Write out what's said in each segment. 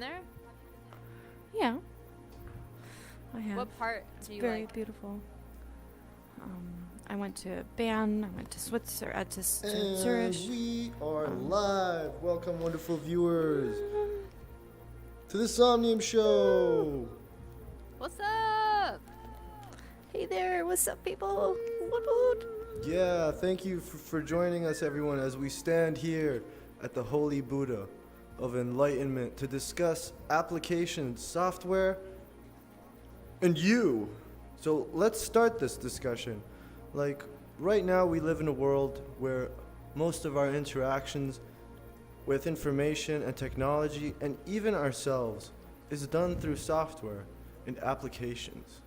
there? Yeah, I have. What part It's do you very like? beautiful. I went to Bern. I went to Switzerland, to And Zurich. we are Um, live. Welcome, wonderful viewers, to the Somnium Show. What's up? Hey there, what's up, people? What? Yeah, thank you for joining us, everyone, as we stand here at the Holy Buddha of Enlightenment to discuss applications, software, and you. So let's start this discussion. Like, right now, we live in a world where most of our interactions with information and technology, and even ourselves, is done through software and applications.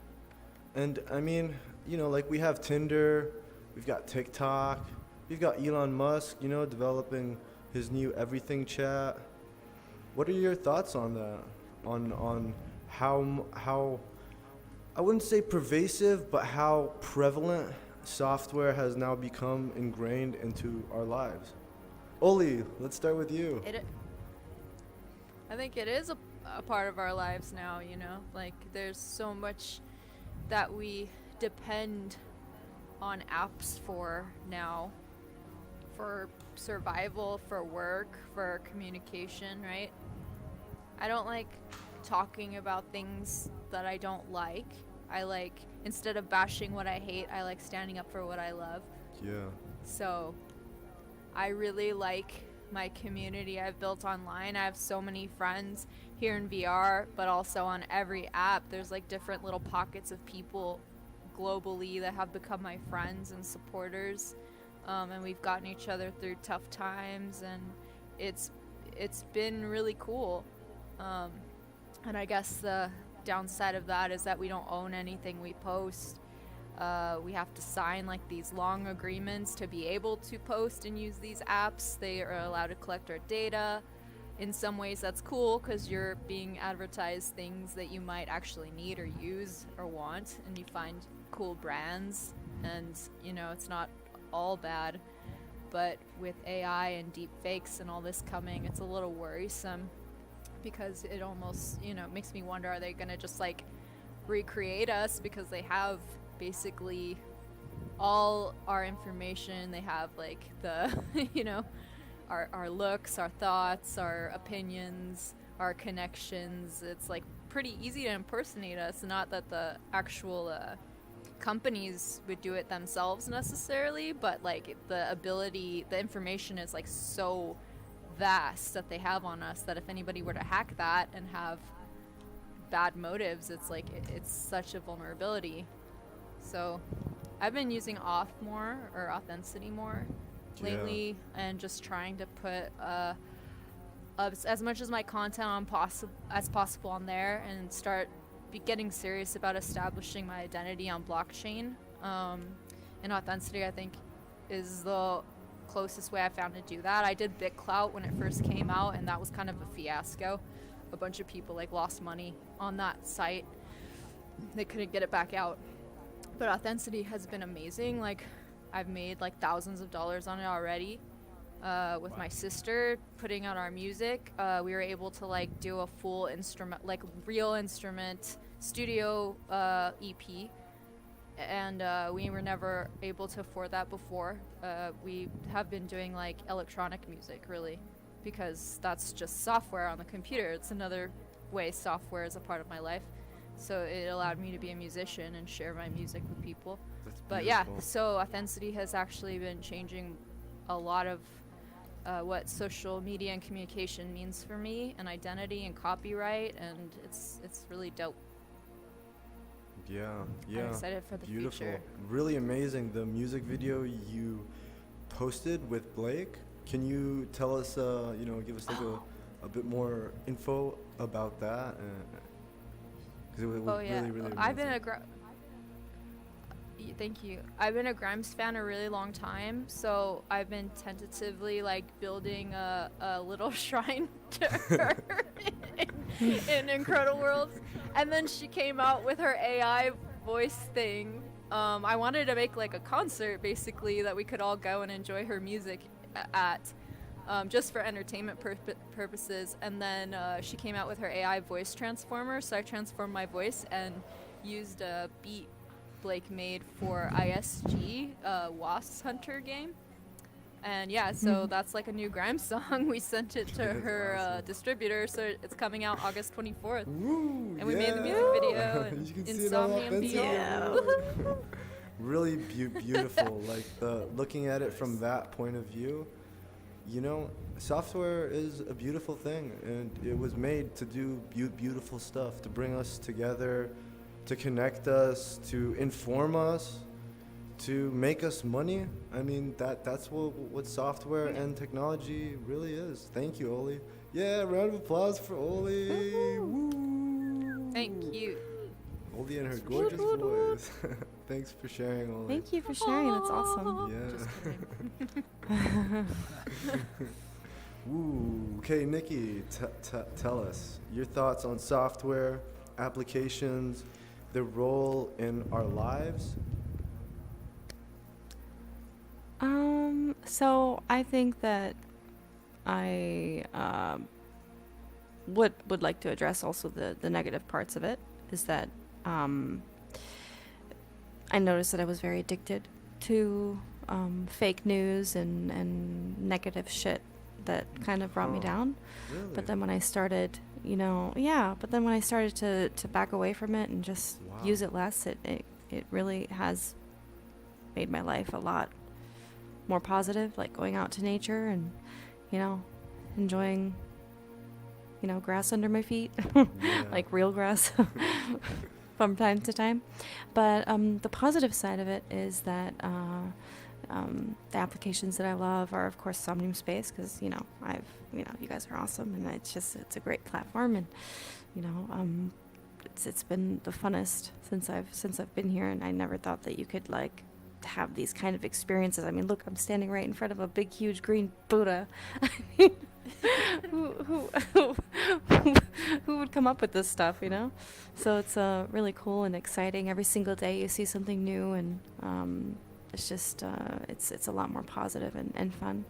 And I mean, like we have Tinder, we've got TikTok, we've got Elon Musk, developing his new everything chat. What are your thoughts on that? On how I wouldn't say pervasive, but how prevalent software has now become ingrained into our lives? Oli, let's start with you. I think it is a part of our lives now, Like, there's so much that we depend on apps for now. For survival, for work, for communication, right? I don't like talking about things that I don't like. I like, instead of bashing what I hate, I like standing up for what I love. Yeah. So I really like my community I've built online. I have so many friends here in VR, but also on every app. There's like different little pockets of people globally that have become my friends and supporters. And we've gotten each other through tough times, and it's been really cool. And I guess the downside of that is that we don't own anything we post. We have to sign like these long agreements to be able to post and use these apps. They are allowed to collect our data. In some ways that's cool because you're being advertised things that you might actually need or use or want, and you find cool brands, and it's not all bad. But with AI and deep fakes and all this coming, it's a little worrisome, because it almost makes me wonder, are they gonna just like recreate us, because they have basically all our information. They have like the our looks, our thoughts, our opinions, our connections. It's like pretty easy to impersonate us. Not that the actual companies would do it themselves necessarily, but like the information is like so vast that they have on us, that if anybody were to hack that and have bad motives, it's like it's such a vulnerability. So I've been using Authenticity more lately, and just trying to put as much as my content as possible on there, and start getting serious about establishing my identity on blockchain. And Authenticity, I think, is the closest way I found to do that. I did BitClout when it first came out, and that was kind of a fiasco. A bunch of people like lost money on that site. They couldn't get it back out. But Authenticity has been amazing. Like, I've made like thousands of dollars on it already. With my sister putting out our music, we were able to like do a full instrument, like real instrument studio EP, and we were never able to afford that before. We have been doing like electronic music, really, because that's just software on the computer. It's another way software is a part of my life. So it allowed me to be a musician and share my music with people. But yeah, so Authenticity has actually been changing a lot of what social media and communication means for me, and identity and copyright, and it's really dope. Yeah. I'm excited for the future. Really amazing. The music video you posted with Blake. Can you tell us, give us like a bit more info about that? It was really, really amazing. Thank you. I've been a Grimes fan a really long time, so I've been tentatively like building a little shrine to her in Incredible Worlds, and then she came out with her AI voice thing. I wanted to make like a concert basically that we could all go and enjoy her music at. just for entertainment purposes. And then she came out with her AI voice transformer, so I transformed my voice and used a beat Blake made for ISG, Wasps Hunter game. And yeah, so that's like a new grime song. We sent it to That's her awesome. Distributor, so it's coming out August 24th. Woo, And we made the music yeah. video and You can see it all up Insomnium Instagram. Show. Really beautiful. Like looking at it from that point of view, you know, software is a beautiful thing, and it was made to do beautiful stuff, to bring us together, to connect us, to inform us, to make us money. I mean, that's what software and technology really is. Thank you, Oli. Yeah, round of applause for Oli. Woo. Thank you. Oli and her gorgeous voice. Thanks for sharing, Oli. Thank you for sharing. That's awesome. Yeah. Ooh, okay, Nikki, tell us your thoughts on software, applications, their role in our lives. So I think that I would like to address also the negative parts of it. Is that I noticed that I was very addicted to fake news and negative shit that kind of brought me down. Really? But then when I started, but then when I started to back away from it and just Wow. use it less, it really has made my life a lot more positive, like going out to nature and, enjoying, grass under my feet, Yeah. like real grass from time to time. But the positive side of it is that the applications that I love are, of course, Somnium Space, because, you guys are awesome, and it's a great platform, and, it's been the funnest since I've been here, and I never thought that you could, like, have these kind of experiences. I mean, look, I'm standing right in front of a big, huge green Buddha. I mean, who would come up with this stuff, So it's really cool and exciting. Every single day you see something new, and it's just it's a lot more positive and fun.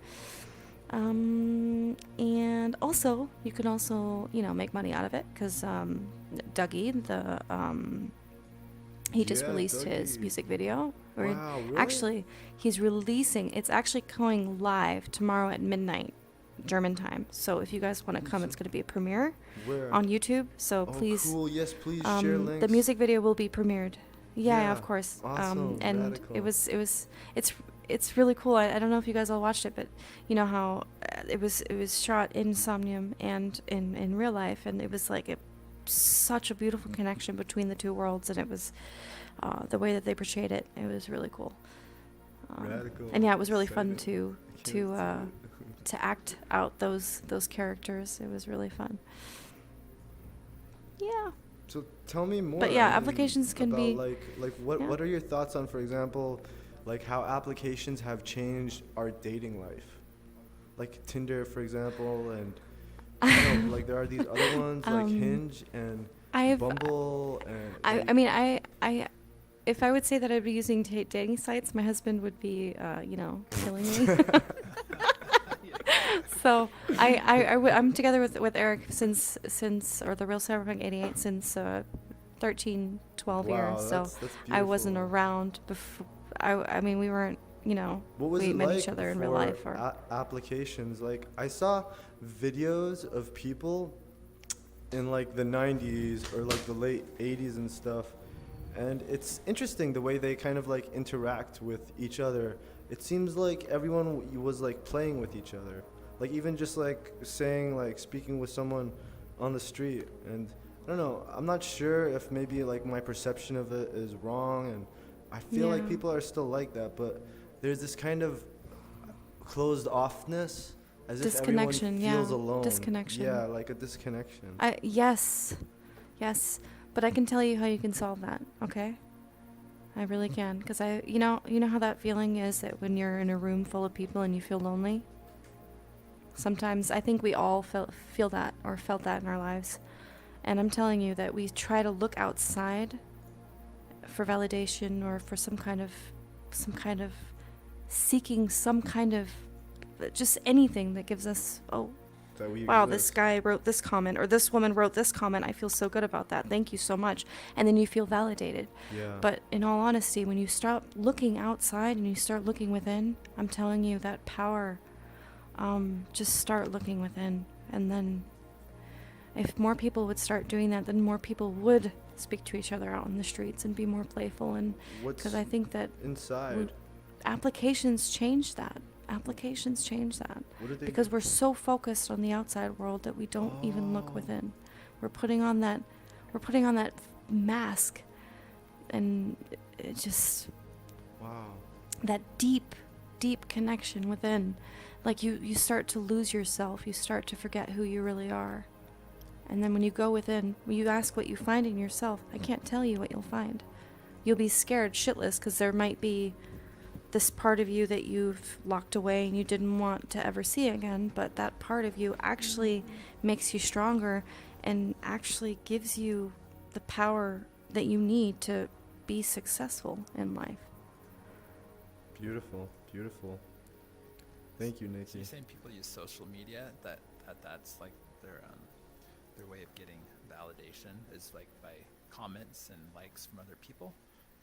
And also you can also make money out of it, because Dougie, he just Yeah, released his Dougie. music video. Wow, really? Actually, it's actually going live tomorrow at midnight German time. So if you guys want to come, it's going to be a premiere Where? on YouTube. So Oh, please, cool. Yes, please share links. the music video will be premiered. Yeah, Yeah, of course. awesome, And radical. it's really cool. I don't know if you guys all watched it, but you know how it was shot in Somnium and in real life, and it was like such a beautiful connection between the two worlds, and it was the way that they portrayed it. It was really cool. Radical. And yeah, it was really fun Exciting. to act out those characters. It was really fun. Yeah. So tell me more. But yeah, I mean, applications can about be- like what yeah. what are your thoughts on, for example, like how applications have changed our dating life, like Tinder, for example, and I don't know, like there are these other ones like Hinge and Bumble and. I mean, I if I would say that I'd be using dating sites, my husband would be, killing me. So I'm together with Eric since or the real Cyberpunk 88 since 13, 12 Wow, years. So that's I wasn't beautiful. around before. I mean, we weren't. What was we it met like each other in real for life. Or applications? Like I saw videos of people in like the 90s or like the late 80s and stuff, and it's interesting the way they kind of like interact with each other. It seems like everyone was like playing with each other, like even just like speaking with someone on the street. And I don't know, I'm not sure if maybe like my perception of it is wrong, and I feel like Yeah. people are still like that, but there's this kind of closed offness, as if everyone Disconnection, feels yeah. alone. Disconnection. Yeah, like a disconnection. yes, but I can tell you how you can solve that. Okay, I really can, because you know how that feeling is, that when you're in a room full of people and you feel lonely. Sometimes I think we all feel that or felt that in our lives, and I'm telling you that we try to look outside for validation or for some kind of seeking some kind of just anything that gives us, oh, That we wow, exist. this guy wrote this comment, or this woman wrote this comment. I feel so good about that. Thank you so much. And then you feel validated. Yeah. But in all honesty, when you stop looking outside and you start looking within, I'm telling you that power, just start looking within. And then if more people would start doing that, then more people would speak to each other out in the streets and be more playful. And What's because I think that inside? applications change that. Applications change that. What did they Because we're so focused on the outside world that we don't even look within. We're putting on that mask, and it just, Wow. that deep connection within. Like you start to lose yourself. You start to forget who you really are. And then when you go within, when you ask what you find in yourself, I can't tell you what you'll find. You'll be scared shitless because there might be this part of you that you've locked away and you didn't want to ever see again, but that part of you actually makes you stronger and actually gives you the power that you need to be successful in life. Beautiful. Beautiful. Thank you, So Nikki. you're saying people use social media that's like their way of getting validation is like by comments and likes from other people,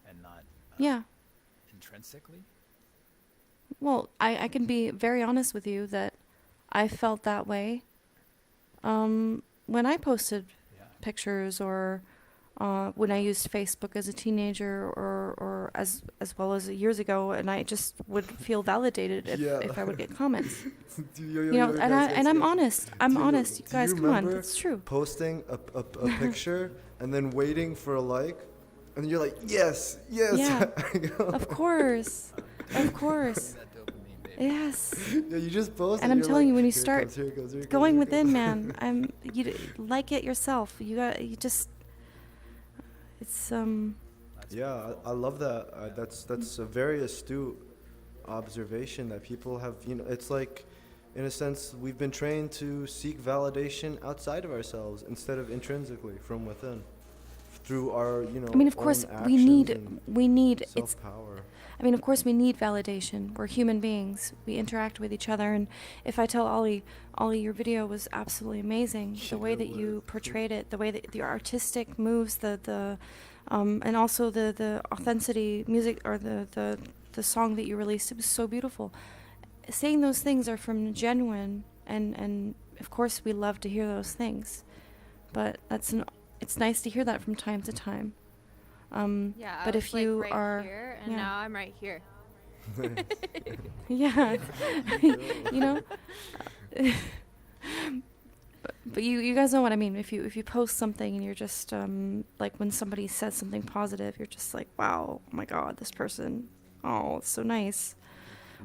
and not Yeah. intrinsically. Well, I can be very honest with you that I felt that way when I posted Yeah. pictures, or when I used Facebook as a teenager, or as well as years ago, and I just would feel validated if I would get comments. You know, and I'm honest. I'm honest, Do you guys. Come on, remember it's true. posting a picture and then waiting for a like, and you're like, yes. Yeah. Of course, of course. That dopamine, baby. Yes. Yeah, you just post, And I'm you're telling like, you, when you "Here it start comes, here it goes, here it goes, Going here it within, goes." man. Like it yourself. You just. It's Yeah, I love that. That's a very astute observation that people have. You know, it's like, in a sense, we've been trained to seek validation outside of ourselves instead of intrinsically from within, through our, you know. I mean, of course, own we actions need and it's self-power. I mean, of course, we need validation. We're human beings. We interact with each other. And if I tell Ollie, your video was absolutely amazing. The way Yeah, that it you was. portrayed it, the way that the artistic moves, and also the authenticity music, or the song that you released, it was so beautiful. Saying those things are from genuine, and of course we love to hear those things. But it's nice to hear that from time to time. Yeah, I but was if like you right are, here, and yeah. now I'm right here. Yeah, you know. But you guys know what I mean. If you post something and you're just like, when somebody says something positive, you're just like, wow, oh my God, this person, oh, it's so nice.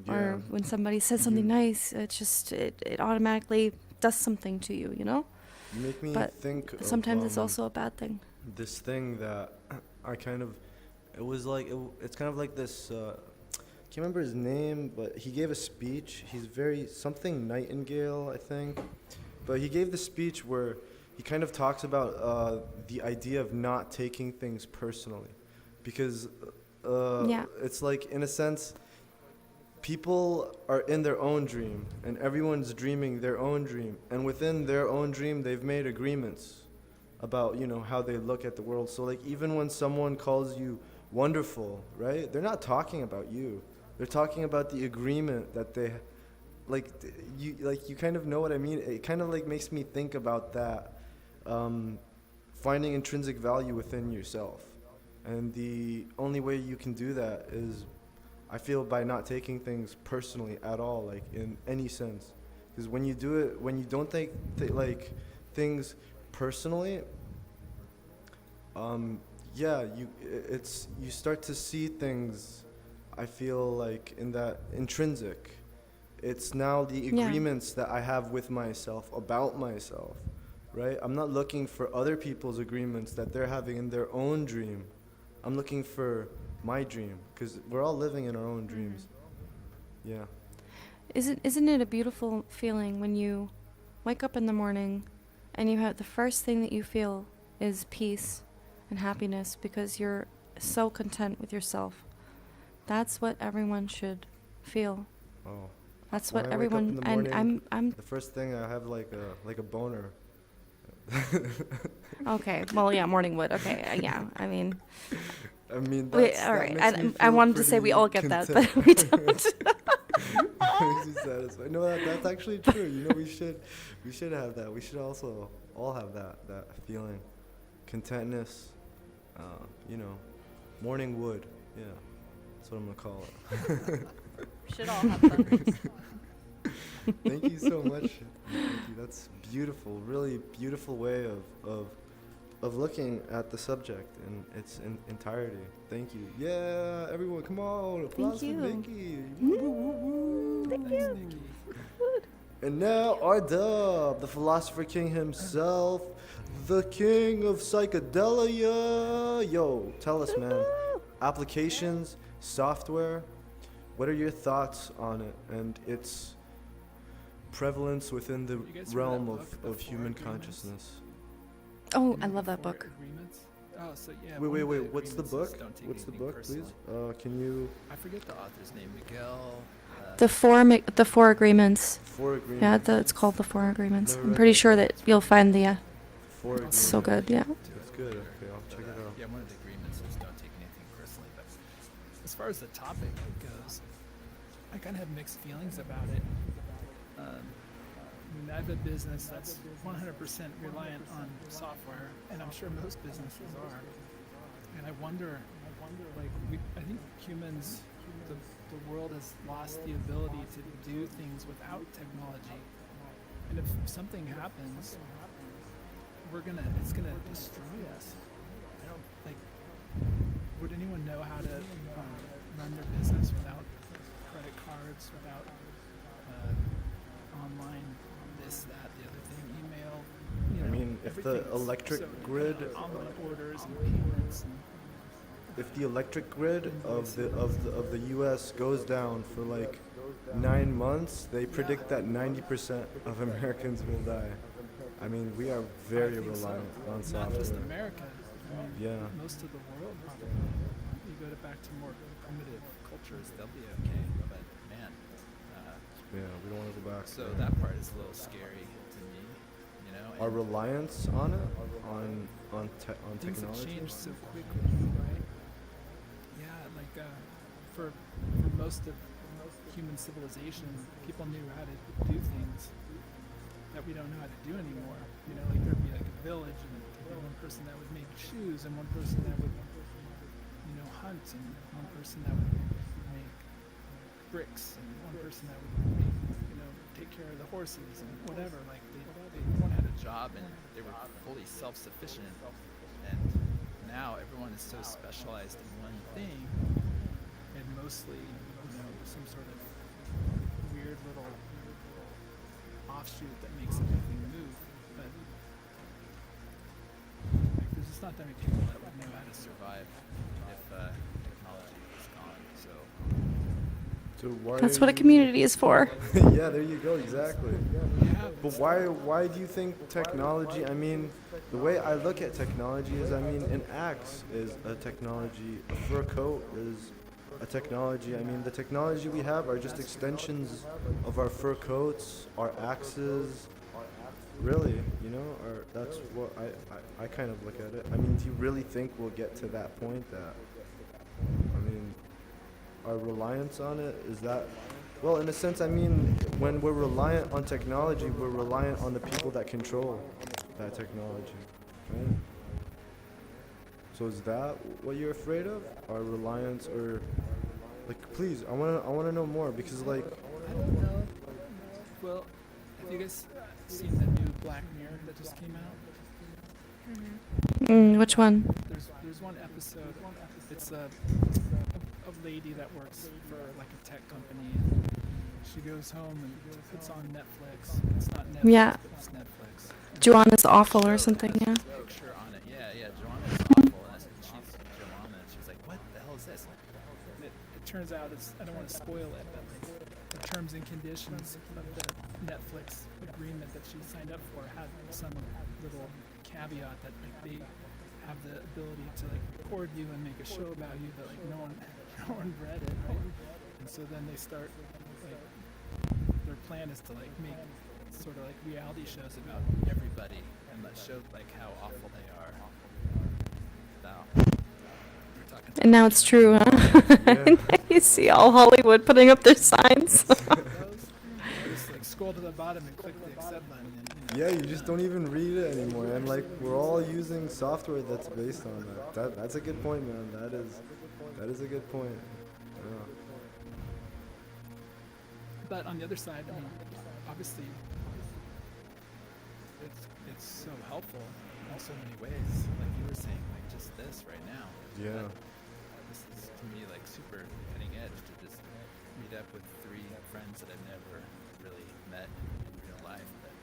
Yeah. Or when somebody says something nice, it automatically does something to you, you know. You make me But think. sometimes of, it's also a bad thing. this thing that I kind of. It was like it's kind of like this. Can't remember his name, but he gave a speech. He's very something Nightingale, I think. But he gave the speech where he kind of talks about the idea of not taking things personally, because Yeah. it's like, in a sense, people are in their own dream, and everyone's dreaming their own dream, and within their own dream, they've made agreements about, you know, how they look at the world. So like, even when someone calls you wonderful, right? They're not talking about you. They're talking about the agreement that they, you kind of know what I mean. It kind of like makes me think about that, finding intrinsic value within yourself, and the only way you can do that is, I feel, by not taking things personally at all, like in any sense. Because when you do it, when you don't take like things personally, yeah, you start to see things, I feel like, in that intrinsic. It's now the Yeah. agreements that I have with myself about myself, right? I'm not looking for other people's agreements that they're having in their own dream. I'm looking for my dream, because we're all living in our own dreams. Yeah. Isn't it a beautiful feeling when you wake up in the morning and you have the first thing that you feel is peace and happiness because you're so content with yourself? That's what everyone should feel. Oh, That's When what I wake up in everyone. the And morning, I'm the first thing I have like a boner. okay. Well, yeah, morning wood. Okay, yeah. I mean, I mean, wait. that's All that right. makes me I feel wanted to say we pretty all get that, content. but we don't. Makes me satisfied. No, that's actually true. You know, we should have that. We should also all have that feeling, contentness. You know, morning wood. Yeah, that's what I'm gonna call it. Should all have those. Thank you so much. Thank you. That's beautiful. Really beautiful way of looking at the subject in its entirety. Thank you. Yeah, everyone, come on. Applause Thank for you. Nikki. Woo, woo, woo, woo. Thank Thanks, you. Nikki. And now our dub, the philosopher king himself, the king of psychedelia. Yo, tell us, man. Applications, software. What are your thoughts on it and its prevalence within the You guys read realm that of, book, The of 4 human Agreements? consciousness? Oh, You I know love the that 4 book. Agreements? Oh, so yeah. Wait, one wait, of the wait. What's the agreements is book? don't take What's the anything book, please? personally. Can you? I forget the author's name. Miguel. The four agreements. Four agreements. Yeah, it's called the Four Agreements. Never I'm read pretty that sure book. that you'll find the. Four I'll agreements. It's so good. Yeah. That's good. Okay, I'll check it out. Yeah, one of the agreements is don't take anything personally. But as far as the topic goes, I kind of have mixed feelings about it. I mean, I have a business that's 100% reliant on software, and I'm sure most businesses are. And I wonder, like, I think humans, the world has lost the ability to do things without technology. And if something happens, it's gonna destroy us. I don't like. Would anyone know how to run their business without credit cards, without online this, that, the other thing, email? You know, I mean, if the everything's electric so grid, online orders and payments and if the electric grid of the U.S. goes down for like 9 months, they predict that 90% of Americans will die. I mean, we are very I think so. reliant on Not just software. America. I mean, Yeah. most of the world probably. You go back to more primitive cultures, they'll be okay. But man, Yeah, we don't want to go back. so there. that part is a little scary to me. You know, Our and reliance on it, on things have technology. changed so quickly, right? Yeah, like for most of human civilization, people knew how to do things that we don't know how to do anymore. You know, like there'd be like a village, and there'd be one person that would make shoes, and one person that would, you know, hunt, and one person that would make bricks, and one person that would make, you know, take care of the horses and whatever. Like everyone had a job, and they were fully self-sufficient. And now everyone is so specialized in one thing, and mostly, you know, some sort of weird little offshoot that makes everything move. But like, there's just not that many people that would know how to survive if technology was gone. So So why That's are what a you- community is for. Yeah, there you go. Exactly. yeah, But why do you think technology, I mean, the way I look at technology is, I mean, an axe is a technology, a fur coat is a technology. I mean, the technology we have are just extensions of our fur coats, our axes, really, you know, or that's what I kind of look at it. I mean, do you really think we'll get to that point that, I mean, our reliance on it, is that, well, in a sense, I mean, when we're reliant on technology, we're reliant on the people that control that technology, right? So is that what you're afraid of? Our reliance, or, like, please, I wanna know more, because, like, I don't know. Well, have you guys seen the new Black Mirror that just came out? Which one? There's one episode. It's a lady that works for like a tech company, and she goes home and puts on Netflix. It's not Netflix, Yeah. but it's Netflix. Joanna's awful or Show something. has Yeah. this picture on it. Yeah, Joanna's awful. And she's Joanna, and she's like, "What the hell is this?" And it turns out I don't want to spoil it, but like, the terms and conditions of the Netflix agreement that she signed up for had some little caveat that like they have the ability to like record you and make a show about you, but like no one read it, right? And so then they start like plan is to like make sort of like reality shows about everybody and let show like how awful they are. Now, we're talking And now it's true, huh? Yeah. You see all Hollywood putting up their signs. those. Just like scroll to the bottom and click the accept button. And, Yeah, you just don't even read it anymore, and like we're all using software that's based on that. That's a good point, man. That is a good point. Yeah. But on the other side, I mean, obviously, it's so helpful in so many ways. Like you were saying, like just this right now. Yeah. This is to me like super cutting edge to just meet up with 3 friends that I've never really met in real life, but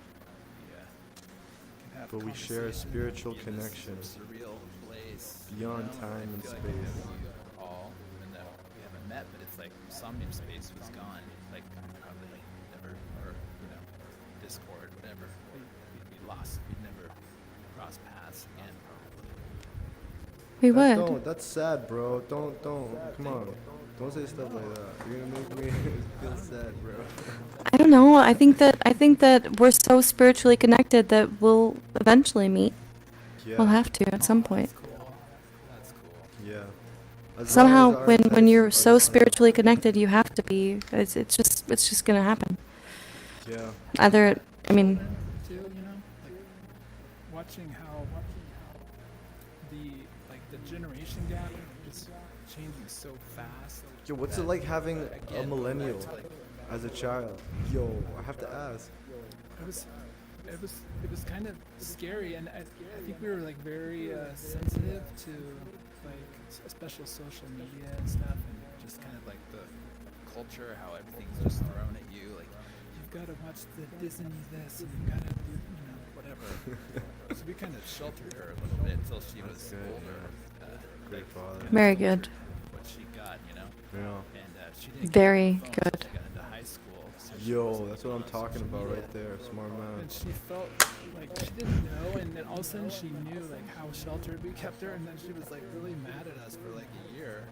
can have But we share a conversation spiritual in connection this surreal place beyond you know, time and I feel like I space. know you all, even though we haven't met, but it's like Somnium Space was gone. Like probably never, or Discord, whatever. We lost. We'd never cross paths again, probably. We That would. don't. That's sad, bro. Don't. Come on. Don't say stuff like that. You're gonna make me feel sad, bro. I don't know. I think that we're so spiritually connected that we'll eventually meet. Yeah. We'll have to at some point. That's cool. That's cool. Yeah. As Somehow, long as our when paths you're are so the same. spiritually connected, you have to be. It's just gonna happen. Yeah. Either, I mean, Too, like watching how the generation gap is changing so fast. Yo, what's that, it like having a again, going millennial back to, like, as a child? Yo, I have to ask. it was kind of scary, and I think we were like very sensitive to like especially social media and stuff, and just kind of like the culture, how everything's just thrown at you. Like you've got to watch the Disney this, and you've got to do whatever. So we kind of sheltered her a little bit until she was good, older. Great father. very good. What she got, Yeah. and she didn't Very get her phone good. till she got into high school. So she Yo, wasn't that's what I'm on talking social about media. right there. Smart man. And she felt like she didn't know, and then all of a sudden she knew like how sheltered we kept her, and then she was like really mad at us for like a year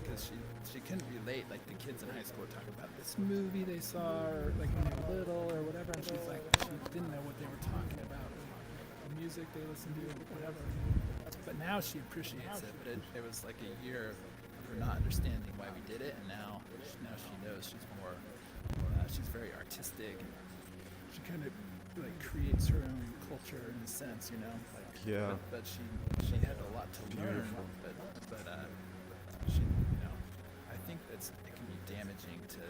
because she couldn't relate. Like the kids in high school were talking about this movie they saw, or like when they were little or whatever, and she's like she didn't know what they were talking about, the music they listened to, whatever. But now she appreciates it. But it was like a year of her not understanding why we did it, and now she knows she's more. She's very artistic. And she kind of like creates her own culture in a sense, Like, Yeah. But she had a lot to learn. Beautiful. But she, I think it can be damaging to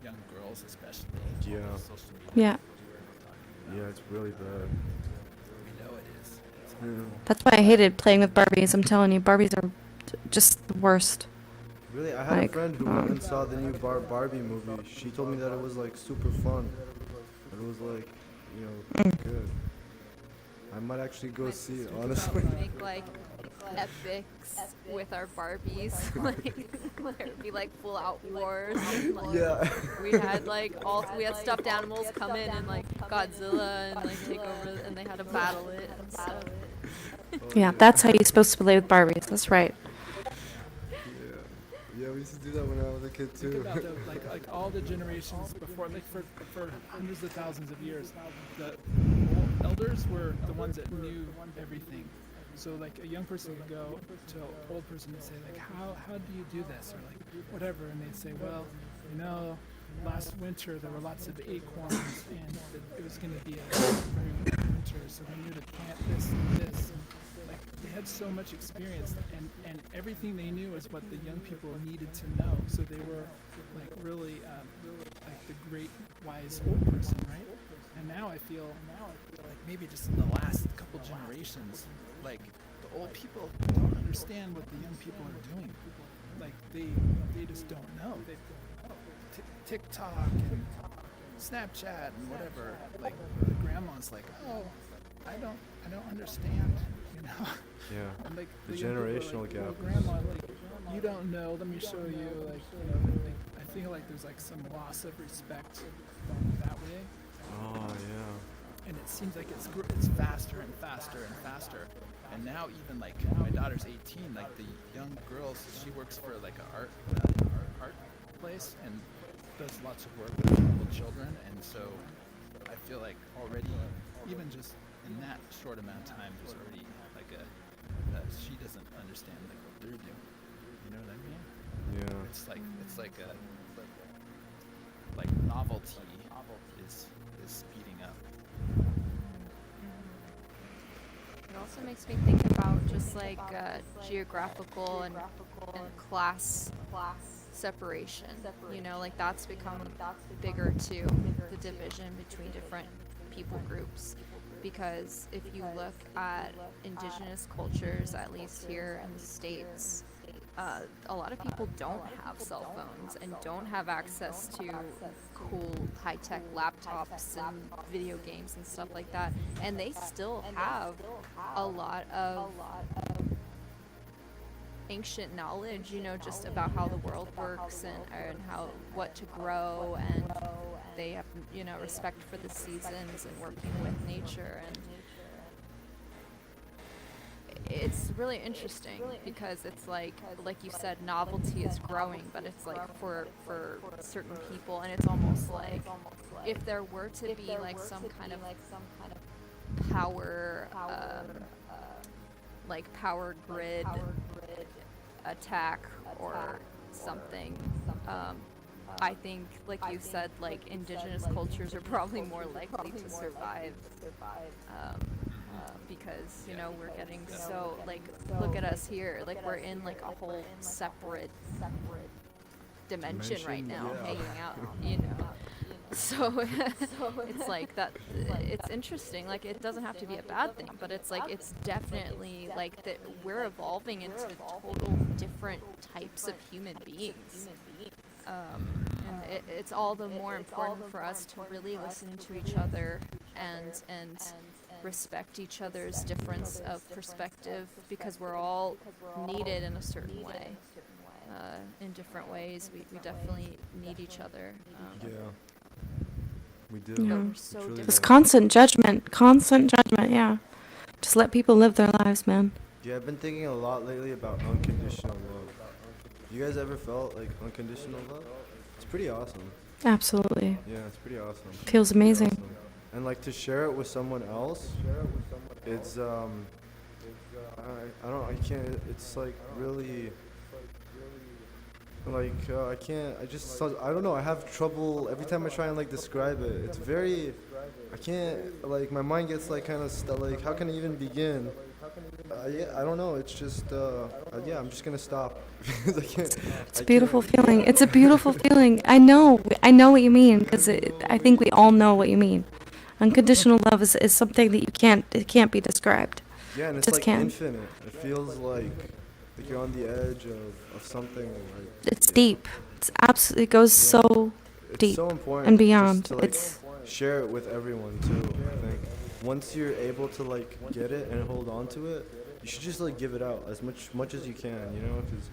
young girls especially. Yeah. Social media. Yeah. Yeah, it's really bad. We know it is. Yeah. That's why I hated playing with Barbies. I'm telling you, Barbies are just the worst. Really, I had Like, a friend who went and saw the new Barbie movie. She told me that it was like super fun. That it was like, good. I might actually go see it, honestly. Make like epics with our Barbies. Like there'd be like full out wars. And, like, Yeah. we had stuffed animals come in and like Godzilla and like take over, and they had to battle it and stuff. Yeah, that's how you're supposed to play with Barbies. That's right. Yeah, we used to do that when I was a kid Think too. about like all the generations before, like for hundreds of thousands of years, the elders were the ones that knew everything. So like a young person could go to an old person and say like, how do you do this, or like whatever, and they'd say, well, last winter there were lots of acorns, and it was going to be a very winter, so we knew to plant this and this. And, like they had so much experience, and everything they knew is what the young people needed to know. So they were like really like the great wise old person, right? And now I feel like maybe just in the last couple generations, like the old people don't understand what the young people are doing. Like they just don't know. They TikTok and Snapchat and whatever. Like the grandma's like, oh, I don't understand. Yeah. And like The young people are generational like, gap well, is- grandma, like you don't know. Let me show you. Like, I feel like there's like some loss of respect going that way. Oh, yeah. And it seems like it's faster and faster and faster. And now even like my daughter's 18, like the young girls, she works for like an art place, and does lots of work with vulnerable children, and so I feel like already, even just in that short amount of time, there's already like she doesn't understand like what they're doing. You know what I mean? Yeah. It's like a like novelty is speeding up. It also makes me think about just like geographical and class separation. You know, like that's become bigger too, the division between different people groups. Because if you look at indigenous cultures, at least here in the States, a lot of people don't have cell phones and don't have access to cool high-tech laptops and video games and stuff like that, and they still have a lot of ancient knowledge, you know, just about how the world works and how what to grow, and they have, you know, respect for the seasons and working with nature. And it's really interesting because it's like you said, novelty is growing, but it's like for certain people, and it's almost like if there were to be like some kind of power like power grid attack or something, I think, like you said, like indigenous cultures are probably more likely to survive, because, you know, we're getting so, like, look at us here, like we're in like a whole separate dimension right now, yeah. hanging out, you know. So it's like that. It's interesting. Like, it doesn't have to be a bad thing, but it's like it's definitely like that we're evolving into total different types of human beings. And it's all the more important for us to really listen to each other and respect each other's difference of perspective, because we're all needed in a certain way. In different ways, we definitely need each other. Yeah. We do. Yeah. But we're so truly different. It's constant judgment, yeah. Just let people live their lives, man. Yeah, I've been thinking a lot lately about unconditional love. You guys ever felt like unconditional love? It's pretty awesome. Absolutely. Yeah, it's pretty awesome. Feels amazing. Awesome. And like to share it with someone else, it's I can't, it's like really, like I don't know, I have trouble every time I try and like describe it. It's very, I can't, like my mind gets like kind of like, how can I even begin? Yeah, I don't know, it's just yeah, I'm just gonna stop. Because I can't. It's a beautiful feeling. It's a beautiful feeling. I know what you mean, because I think we all know what you mean. Unconditional love is something that it can't be described. Yeah, and it's Just like can't. infinite. It feels like you're on the edge of something. Like, It's deep. It's absolutely, it goes so it's deep so important and just beyond. to, like, It's share it with everyone too. I think once you're able to like get it and hold on to it, you should just like give it out as much as you can. You know, because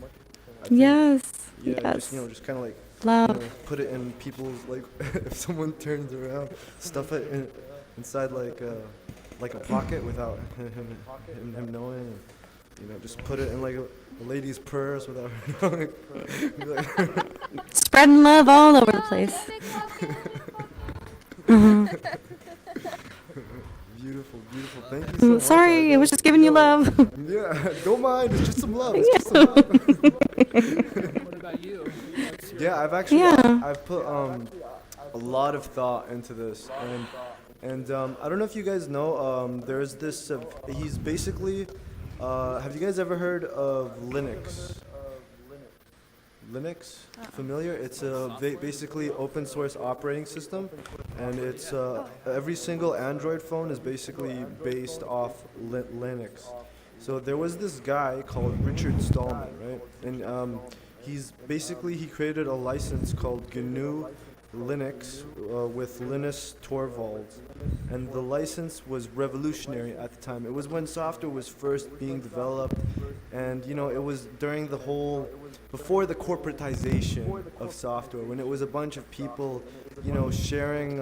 yes, yeah, yes. just kind of like Love. put it in people's like if someone turns around, stuff it inside like a pocket without him knowing. And, you know, just put it in like a lady's purse without her knowing. Be like, Spreading love all over the place. beautiful, beautiful. Thank you so much. Sorry, I was just giving you love. Yeah, don't mind. It's just some love. It's just some love. What about you? What's your Yeah, I've actually Yeah. I've put a lot of thought into this, and I don't know if you guys know. There's this. He's basically. Have you guys ever heard of Linux? Linux, familiar? It's a basically open source operating system, and it's every single Android phone is basically based off Linux. So there was this guy called Richard Stallman, right? And he created a license called GNU Linux with Linus Torvalds, and the license was revolutionary at the time. It was when software was first being developed, and you know, it was during the whole before the corporatization of software, when it was a bunch of people, you know, sharing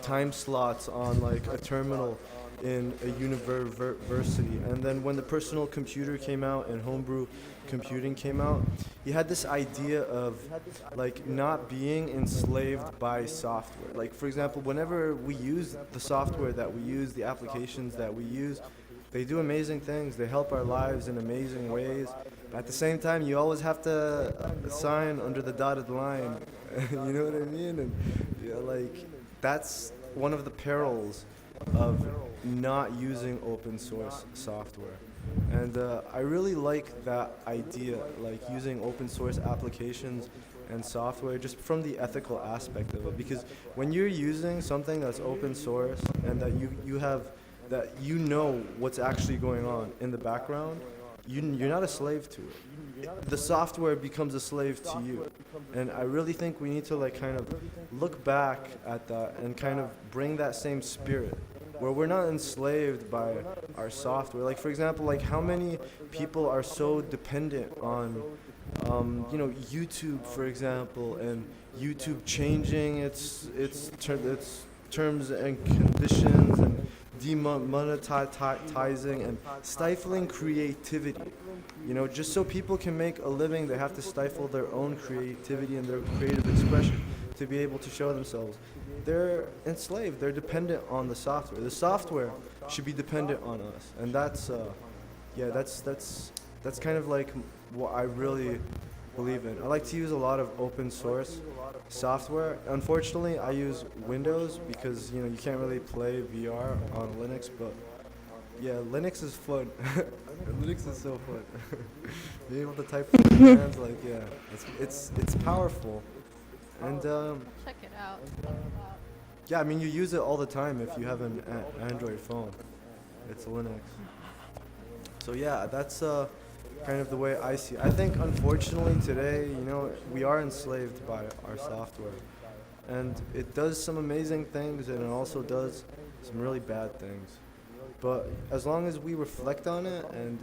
time slots on like a terminal, in a university. And then when the personal computer came out and homebrew computing came out, he had this idea of like not being enslaved by software. Like for example, whenever we use the software that we use, the applications that we use, they do amazing things. They help our lives in amazing ways. At the same time, you always have to sign under the dotted line. You know what I mean? And yeah, like that's one of the perils of not using open source software. And I really like that idea, like using open source applications and software just from the ethical aspect of it. Because when you're using something that's open source and that you have, that you know what's actually going on in the background, you're not a slave to it. The software becomes a slave to you. And I really think we need to like kind of look back at that and kind of bring that same spirit where we're not enslaved by our software. Like for example, like how many people are so dependent on YouTube, for example, and YouTube changing its terms and conditions and demonetizing and stifling creativity. Just so people can make a living, they have to stifle their own creativity and their creative expression to be able to show themselves. They're enslaved. They're dependent on the software. The software should be dependent on us, and that's kind of like what I really believe in. I like to use a lot of open source software. Unfortunately, I use Windows because you can't really play VR on Linux, but yeah, Linux is fun. Linux is so fun. Being able to type with your hands, like it's powerful, and Check it out. yeah, I mean you use it all the time if you have an Android phone. It's Linux. So yeah, that's kind of the way I see it. I think unfortunately today, we are enslaved by our software. And it does some amazing things and it also does some really bad things. But as long as we reflect on it and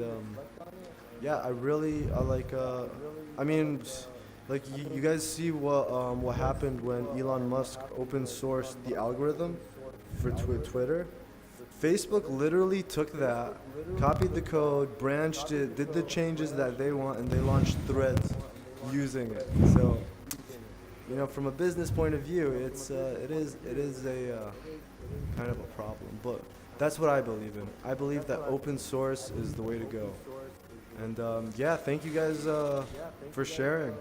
like you guys see what happened when Elon Musk open sourced the algorithm for Twitter. Facebook literally took that, copied the code, branched it, did the changes that they want, and they launched Threads using it. So, from a business point of view, it is a kind of a problem. But that's what I believe in. I believe that open source is the way to go. And thank you guys for sharing.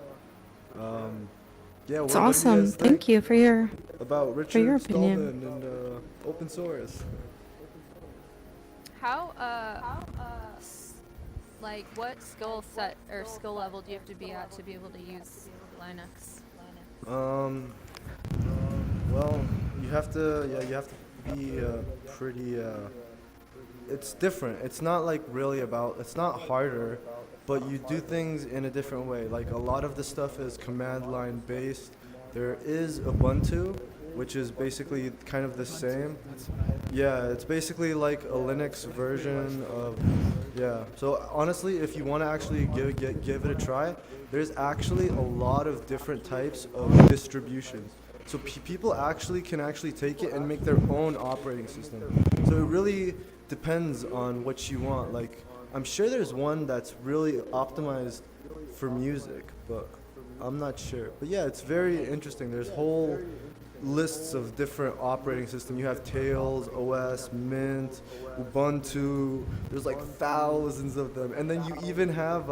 It's awesome. Thank you for your about Richard your Stallman opinion. and open source. How like what skill set or skill level do you have to be at to be able to use Linux? Well, you have to be pretty. It's different. It's not like really about. It's not harder, but you do things in a different way. Like a lot of the stuff is command line based. There is Ubuntu, which is basically kind of the same. Yeah, it's basically like a Linux version of, yeah. So honestly, if you want to actually give it a try, there's actually a lot of different types of distributions. So people can take it and make their own operating system. So it really depends on what you want. Like, I'm sure there's one that's really optimized for music, but I'm not sure. But yeah, it's very interesting. There's whole lists of different operating systems. You have Tails, OS, Mint, Ubuntu. There's like thousands of them. And then you even have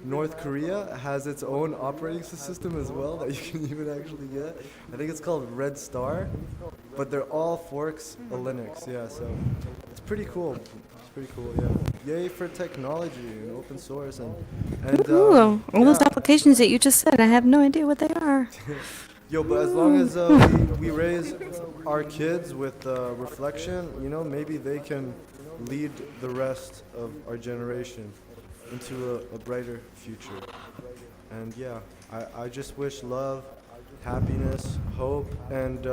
North Korea has its own operating system as well that you can even actually get. I think it's called Red Star, but they're all forks of Linux. Yeah, so it's pretty cool. It's pretty cool. Yeah. Yay for technology and open source and all those applications that you just said, I have no idea what they are. Yo, but as long as we raise our kids with reflection, maybe they can lead the rest of our generation into a brighter future. And yeah, I just wish love, happiness, hope, and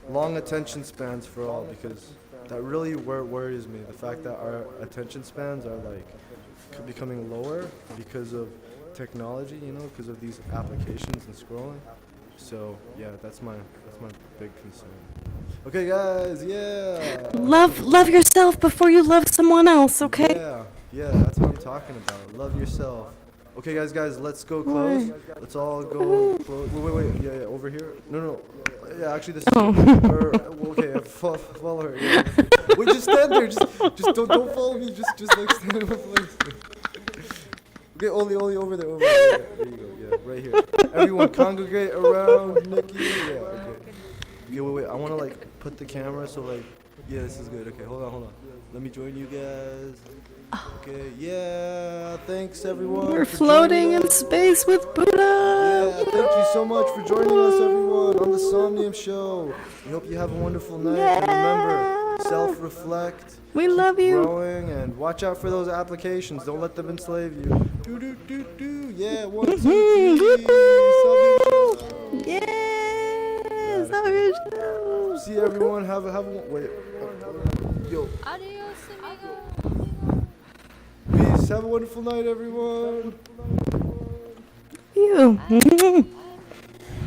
long attention spans for all, because that really worries me. The fact that our attention spans are like becoming lower because of technology, because of these applications and scrolling. So yeah, that's my big concern. Okay, guys, yeah. Love yourself before you love someone else, okay? Yeah, that's what I'm talking about. Love yourself. Okay, guys, let's go close. Let's all go close. Wait. Yeah, over here. No. Yeah, actually, this. Oh. Okay, follow her. Yeah. Wait, just stand there. Just don't follow me. Just like stand in one place. Okay, only over there. Over there. Yeah, there you go. Yeah, right here. Everyone, congregate around Nikki. Yeah. Okay. Okay, wait. I want to like put the camera so like. Yeah, this is good. Okay, hold on. Let me join you guys. Okay, yeah, thanks everyone. We're for floating joining in us. space with Buddha. Yeah, thank you so much for joining us, everyone, on the Somnium Show. We hope you have a wonderful night. And remember, self-reflect. We love you. Growing and watch out for those applications. Don't let them enslave you. Do. Yeah, 1, 2, 3. Somnium Show. Yes, Somnium Show. See everyone. Have a wait. Yo. Adios, amigo. Peace. Have a wonderful night, everyone. You.